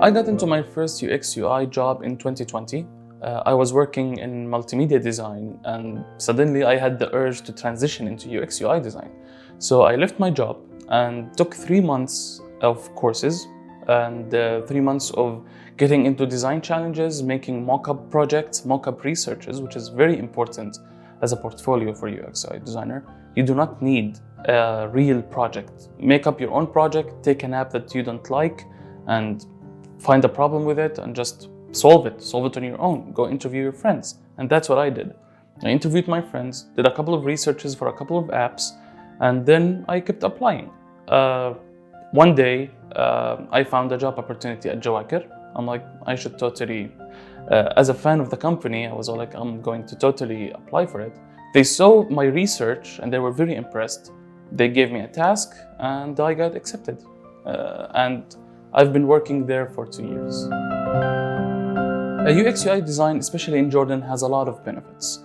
I got into my first UX UI job in 2020. I was working in multimedia design, and suddenly I had the urge to transition into UX UI design. So I left my job and took 3 months of courses and 3 months of getting into design challenges, making mock-up projects, mock-up researches, which is very important as a portfolio for UX UI designer. You do not need a real project. Make up your own project, take an app that you don't like, and find a problem with it and just solve it on your own. Go interview your friends. And that's what I did. I interviewed my friends, did a couple of researches for a couple of apps, and then I kept applying. One day, I found a job opportunity at Jawakir. I'm like, I should totally, as a fan of the company, I was all like, I'm going to totally apply for it. They saw my research and they were very impressed. They gave me a task and I got accepted. And I've been working there for 2 years. UX UI design, especially in Jordan, has a lot of benefits.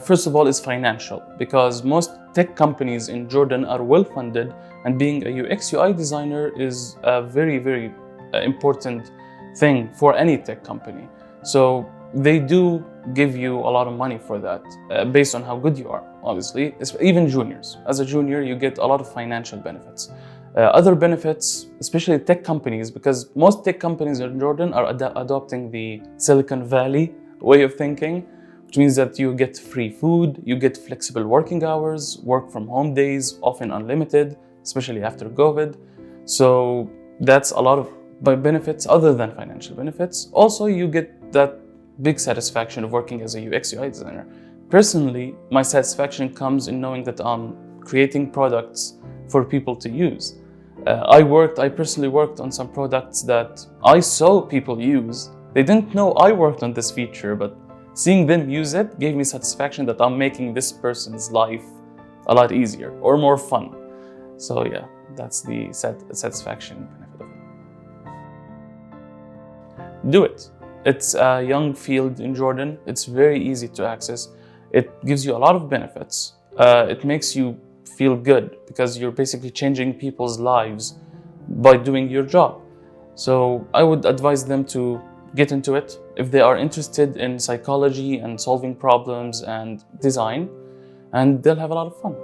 First of all, is financial, because most tech companies in Jordan are well funded, and being a UX UI designer is a very, very important thing for any tech company. So they do give you a lot of money for that, based on how good you are, obviously. Even juniors. As a junior, you get a lot of financial benefits. Other benefits, especially tech companies, because most tech companies in Jordan are adopting the Silicon Valley way of thinking, which means that you get free food, you get flexible working hours, work from home days, often unlimited, especially after COVID. So that's a lot of benefits other than financial benefits. Also, you get that big satisfaction of working as a UX UI designer. Personally, my satisfaction comes in knowing that I'm creating products for people to use. I personally worked on some products that I saw people use. They didn't know I worked on this feature, but seeing them use it gave me satisfaction that I'm making this person's life a lot easier or more fun. So yeah, that's the satisfaction benefit of it. Do it. It's a young field in Jordan. It's very easy to access. It gives you a lot of benefits. It makes you feel good because you're basically changing people's lives by doing your job. So I would advise them to get into it if they are interested in psychology and solving problems and design, and they'll have a lot of fun.